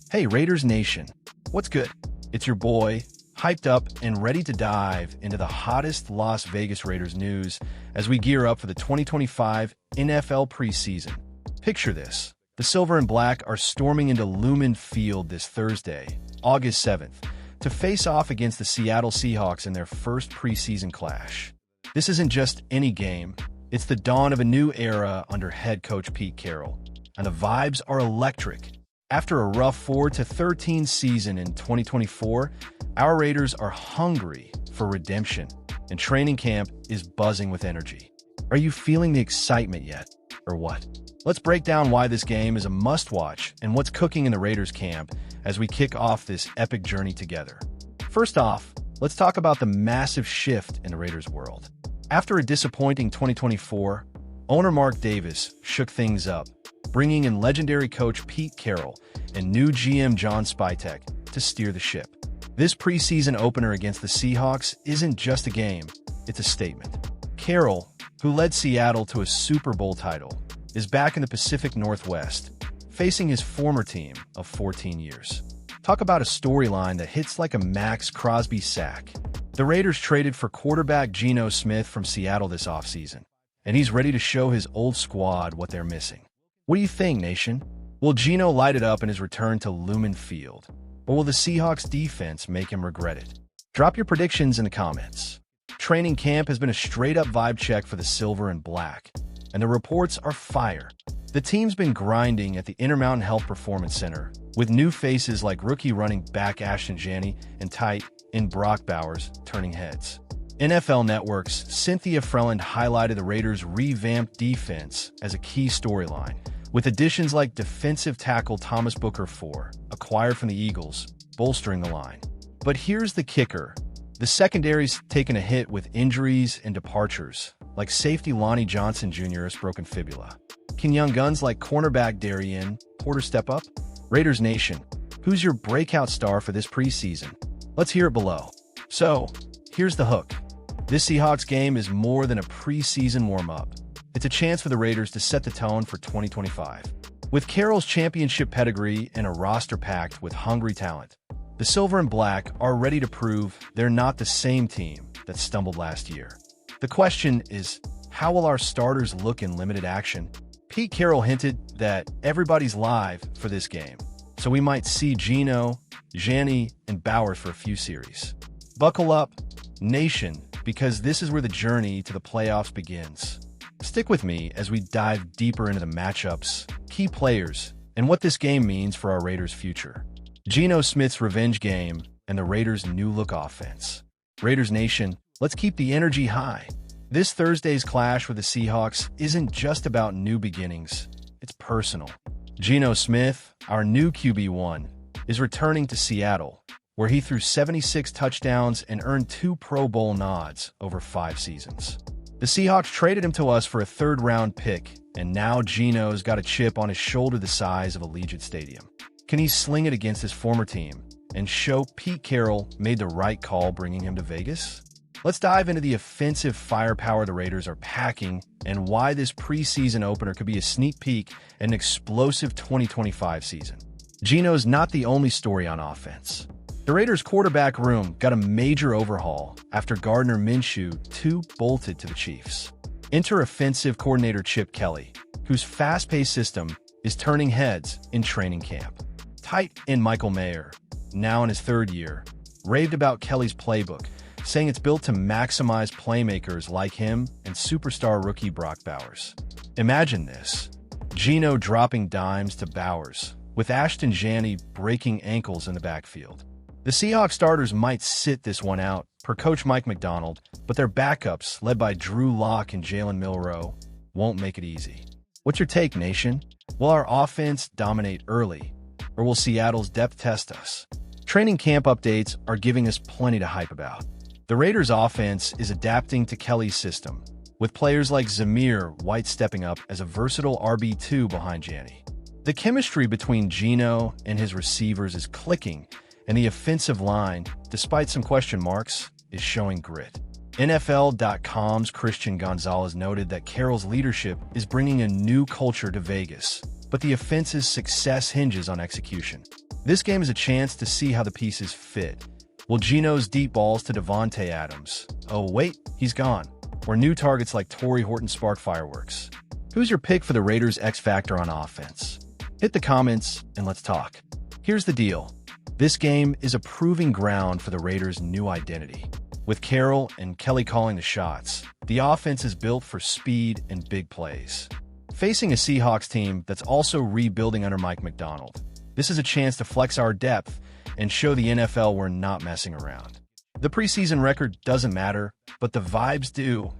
Hey Raiders Nation, what's good? It's your boy, hyped up and ready to dive into the hottest Las Vegas Raiders news as we gear up for the 2025 NFL preseason. Picture this. The Silver and Black are storming into Lumen Field this Thursday, August 7th, to face off against the Seattle Seahawks in their first preseason clash. This isn't just any game, it's the dawn of a new era under head coach Pete Carroll, and the vibes are electric. After a rough 4-13 season in 2024, our Raiders are hungry for redemption, and training camp is buzzing with energy. Are you feeling the excitement yet, or what? Let's break down why this game is a must-watch and what's cooking in the Raiders camp as we kick off this epic journey together. First off, let's talk about the massive shift in the Raiders' world. After a disappointing 2024, owner Mark Davis shook things up, bringing in legendary coach Pete Carroll and new GM John Spytek to steer the ship. This preseason opener against the Seahawks isn't just a game, it's a statement. Carroll, who led Seattle to a Super Bowl title, is back in the Pacific Northwest, facing his former team of 14 years. Talk about a storyline that hits like a Max Crosby sack. The Raiders traded for quarterback Geno Smith from Seattle this offseason, and he's ready to show his old squad what they're missing. What do you think, Nation? Will Geno light it up in his return to Lumen Field, or will the Seahawks defense make him regret it? Drop your predictions in the comments. Training camp has been a straight-up vibe check for the Silver and Black, and the reports are fire. The team's been grinding at the Intermountain Health Performance Center, with new faces like rookie running back Ashton Jeanty and tight end Brock Bowers turning heads. NFL Network's Cynthia Freeland highlighted the Raiders' revamped defense as a key storyline, with additions like defensive tackle Thomas Booker IV, acquired from the Eagles, bolstering the line. But here's the kicker. The secondary's taken a hit with injuries and departures, like safety Lonnie Johnson Jr.'s broken fibula. Can young guns like cornerback Darian Porter step up? Raiders Nation, who's your breakout star for this preseason? Let's hear it below. So, here's the hook. This Seahawks game is more than a preseason warm-up. It's a chance for the Raiders to set the tone for 2025. With Carroll's championship pedigree and a roster packed with hungry talent, the Silver and Black are ready to prove they're not the same team that stumbled last year. The question is, how will our starters look in limited action? Pete Carroll hinted that everybody's live for this game, so we might see Geno, Jeanty, and Bowers for a few series. Buckle up, Nation, because this is where the journey to the playoffs begins. Stick with me as we dive deeper into the matchups, key players, and what this game means for our Raiders' future. Geno Smith's revenge game and the Raiders' new-look offense. Raiders Nation, let's keep the energy high. This Thursday's clash with the Seahawks isn't just about new beginnings, it's personal. Geno Smith, our new QB1, is returning to Seattle, where he threw 76 touchdowns and earned 2 Pro Bowl nods over 5 seasons. The Seahawks traded him to us for a third-round pick, and now Geno's got a chip on his shoulder the size of Allegiant Stadium. Can he sling it against his former team and show Pete Carroll made the right call bringing him to Vegas? Let's dive into the offensive firepower the Raiders are packing and why this preseason opener could be a sneak peek at an explosive 2025 season. Geno's not the only story on offense. The Raiders' quarterback room got a major overhaul after Gardner Minshew bolted to the Chiefs. Enter offensive coordinator Chip Kelly, whose fast-paced system is turning heads in training camp. Tight end Michael Mayer, now in his 3rd year, raved about Kelly's playbook, saying it's built to maximize playmakers like him and superstar rookie Brock Bowers. Imagine this. Geno dropping dimes to Bowers, with Ashton Jeanty breaking ankles in the backfield. The Seahawks starters might sit this one out, per coach Mike McDonald, but their backups, led by Drew Lock and Jalen Milroe, won't make it easy. What's your take, Nation? Will our offense dominate early, or will Seattle's depth test us? Training camp updates are giving us plenty to hype about. The Raiders' offense is adapting to Kelly's system, with players like Zamir White stepping up as a versatile RB2 behind Jeanty. The chemistry between Geno and his receivers is clicking, and the offensive line, despite some question marks, is showing grit. NFL.com's Christian Gonzalez noted that Carroll's leadership is bringing a new culture to Vegas, but the offense's success hinges on execution. This game is a chance to see how the pieces fit. Will Geno's deep balls to Devontae Adams? Oh wait, he's gone. Or new targets like Torrey Horton spark fireworks? Who's your pick for the Raiders' X Factor on offense? Hit the comments and let's talk. Here's the deal. This game is a proving ground for the Raiders' new identity. With Carroll and Kelly calling the shots, the offense is built for speed and big plays. Facing a Seahawks team that's also rebuilding under Mike Macdonald, this is a chance to flex our depth and show the NFL we're not messing around. The preseason record doesn't matter, but the vibes do.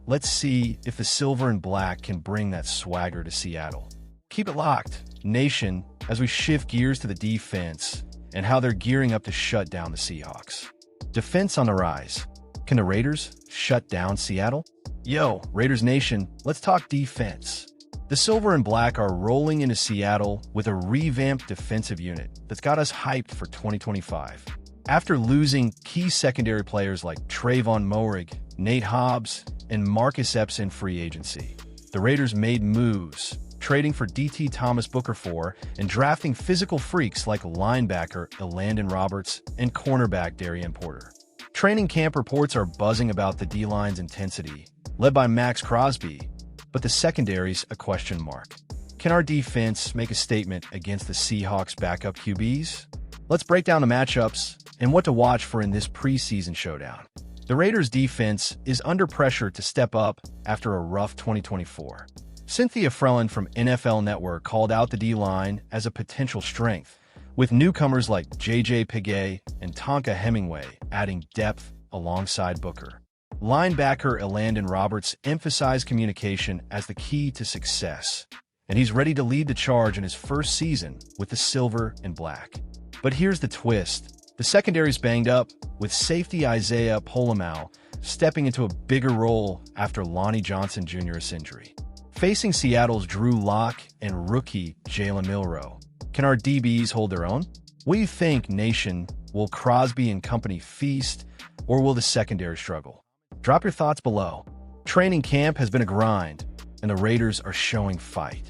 Let's see if the silver and black can bring that swagger to Seattle. Keep it locked, Nation, as we shift gears to the defense and how they're gearing up to shut down the Seahawks. Defense on the rise. Can the Raiders shut down Seattle? Yo, Raiders Nation, let's talk defense. The silver and black are rolling into Seattle with a revamped defensive unit that's got us hyped for 2025. After losing key secondary players like Trayvon Moehrig, Nate Hobbs, and Marcus Epps in free agency, the Raiders made moves, trading for DT Thomas Booker IV and drafting physical freaks like linebacker Elandon Roberts and cornerback Darian Porter. Training camp reports are buzzing about the D-line's intensity, led by Max Crosby, but the secondary's a question mark. Can our defense make a statement against the Seahawks' backup QBs? Let's break down the matchups and what to watch for in this preseason showdown. The Raiders' defense is under pressure to step up after a rough 2024. Cynthia Frelund from NFL Network called out the D-line as a potential strength, with newcomers like J.J. Piguet and Tonka Hemingway adding depth alongside Booker. Linebacker Elandon Roberts emphasized communication as the key to success, and he's ready to lead the charge in his first season with the silver and black. But here's the twist. The secondary's banged up, with safety Isaiah Polamau stepping into a bigger role after Lonnie Johnson Jr.'s injury. Facing Seattle's Drew Lock and rookie Jalen Milroe, can our DBs hold their own? What do you think, Nation? Will Crosby and company feast, or will the secondary struggle? Drop your thoughts below. Training camp has been a grind, and the Raiders are showing fight.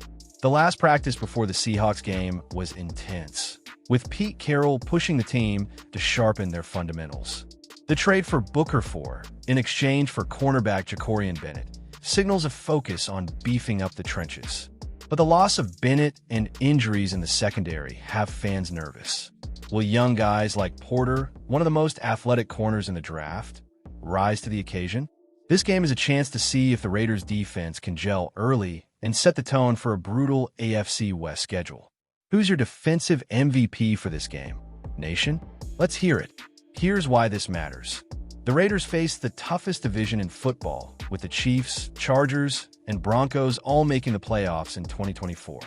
The last practice before the Seahawks game was intense, with Pete Carroll pushing the team to sharpen their fundamentals. The trade for Booker IV, in exchange for cornerback Jacorian Bennett, signals a focus on beefing up the trenches. But the loss of Bennett and injuries in the secondary have fans nervous. Will young guys like Porter, one of the most athletic corners in the draft, rise to the occasion? This game is a chance to see if the Raiders' defense can gel early and set the tone for a brutal AFC West schedule. Who's your defensive MVP for this game? Nation? Let's hear it. Here's why this matters. The Raiders face the toughest division in football, with the Chiefs, Chargers, and Broncos all making the playoffs in 2024.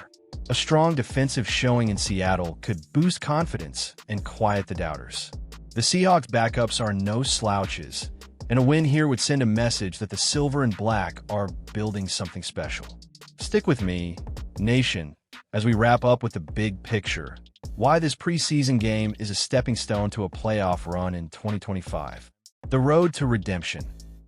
A strong defensive showing in Seattle could boost confidence and quiet the doubters. The Seahawks' backups are no slouches, and a win here would send a message that the silver and black are building something special. Stick with me, Nation, as we wrap up with the big picture. Why this preseason game is a stepping stone to a playoff run in 2025. The road to redemption.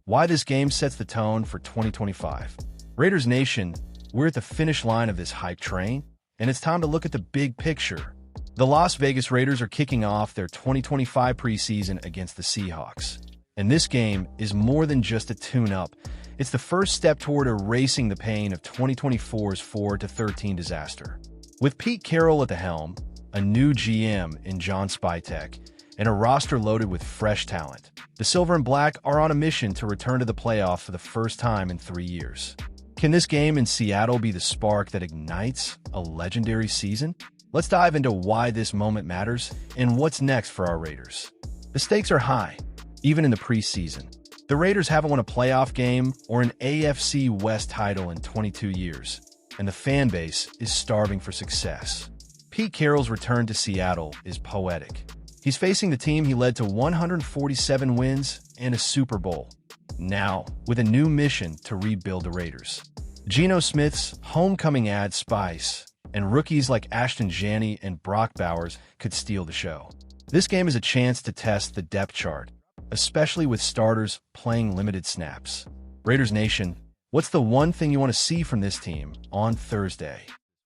Why this game sets the tone for 2025. Raiders Nation, we're at the finish line of this hype train, and it's time to look at the big picture. The Las Vegas Raiders are kicking off their 2025 preseason against the Seahawks. And this game is more than just a tune-up. It's the first step toward erasing the pain of 2024's 4-13 disaster. With Pete Carroll at the helm, a new GM in John Spytek, and a roster loaded with fresh talent, the Silver and Black are on a mission to return to the playoff for the first time in 3 years. Can this game in Seattle be the spark that ignites a legendary season? Let's dive into why this moment matters and what's next for our Raiders. The stakes are high, even in the preseason. The Raiders haven't won a playoff game or an AFC West title in 22 years, and the fan base is starving for success. Pete Carroll's return to Seattle is poetic. He's facing the team he led to 147 wins and a Super Bowl, now with a new mission to rebuild the Raiders. Geno Smith's homecoming adds spice, and rookies like Ashton, Jeanty, and Brock Bowers could steal the show. This game is a chance to test the depth chart, especially with starters playing limited snaps. Raiders Nation, what's the one thing you want to see from this team on Thursday?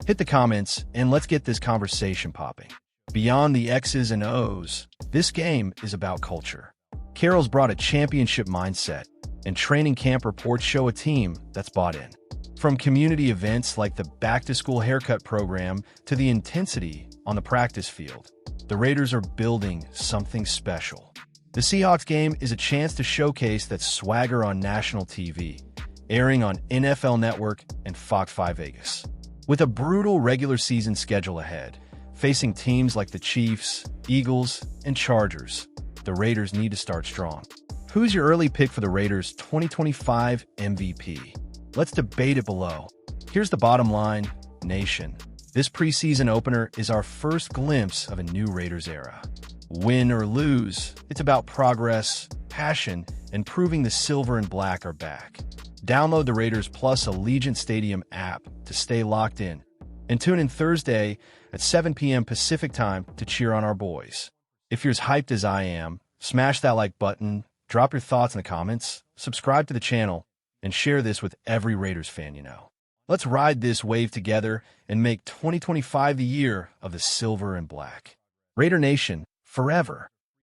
Hit the comments and let's get this conversation popping. Beyond the X's and O's, this game is about culture. Carroll's brought a championship mindset, and training camp reports show a team that's bought in. From community events like the back-to-school haircut program to the intensity on the practice field, the Raiders are building something special. The Seahawks game is a chance to showcase that swagger on national TV, airing on NFL Network and Fox 5 Vegas. With a brutal regular season schedule ahead, facing teams like the Chiefs, Eagles, and Chargers, the Raiders need to start strong. Who's your early pick for the Raiders' 2025 MVP? Let's debate it below. Here's the bottom line, Nation. This preseason opener is our first glimpse of a new Raiders era. Win or lose, it's about progress, passion, and proving the silver and black are back. Download the Raiders Plus Allegiant Stadium app to stay locked in. And tune in Thursday at 7 p.m. Pacific Time to cheer on our boys. If you're as hyped as I am, smash that like button, drop your thoughts in the comments, subscribe to the channel, and share this with every Raiders fan you know. Let's ride this wave together and make 2025 the year of the silver and black. Raider Nation, forever.